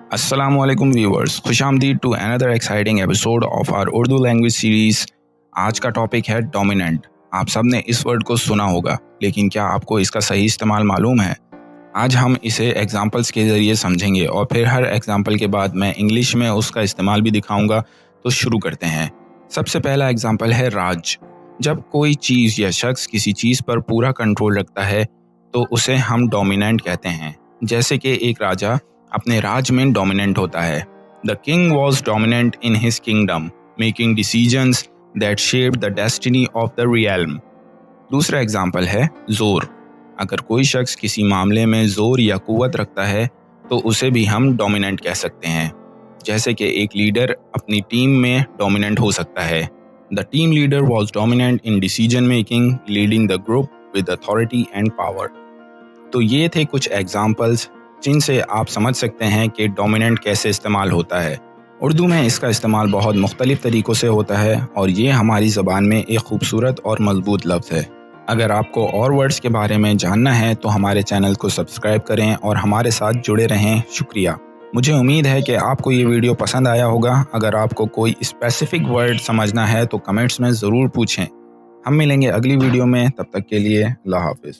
अस्सलाम वालेकुम व्यूअर्स, खुश आमदीद to another exciting episode of our Urdu language series. आज का टॉपिक है डोमिनेंट। आप सब ने इस वर्ड को सुना होगा, लेकिन क्या आपको इसका सही इस्तेमाल मालूम है? आज हम इसे एग्जांपल्स के ज़रिए समझेंगे और फिर हर एग्जांपल के बाद मैं इंग्लिश में उसका इस्तेमाल भी दिखाऊंगा। तो शुरू करते हैं। सबसे पहला एग्जांपल है राज। जब कोई चीज़ या शख्स किसी चीज़ पर पूरा कंट्रोल रखता है तो उसे हम डोमिनेंट कहते हैं। जैसे कि एक राजा अपने राज में डोमिनेंट होता है। The king was dominant in his kingdom, making decisions that shaped the destiny of the realm. दूसरा एग्जाम्पल है जोर। अगर कोई शख्स किसी मामले में जोर या कुव्वत रखता है तो उसे भी हम डोमिनेंट कह सकते हैं। जैसे कि एक लीडर अपनी टीम में डोमिनेंट हो सकता है। The team leader was dominant in decision making, leading the group with authority and power. तो ये थे कुछ एग्जाम्पल्स जिनसे आप समझ सकते हैं कि डोमिनेंट कैसे इस्तेमाल होता है। उर्दू में इसका इस्तेमाल बहुत मुख्तलिफ तरीक़ों से होता है और ये हमारी ज़बान में एक खूबसूरत और मजबूत लफ्ज़ है। अगर आपको और वर्ड्स के बारे में जानना है तो हमारे चैनल को सब्सक्राइब करें और हमारे साथ जुड़े रहें। शुक्रिया। मुझे उम्मीद है कि आपको ये वीडियो पसंद आया होगा। अगर आपको कोई स्पेसिफिक वर्ड समझना है तो कमेंट्स में ज़रूर पूछें। हम मिलेंगे अगली वीडियो में, तब तक के लिए अल्लाह हाफ़िज़।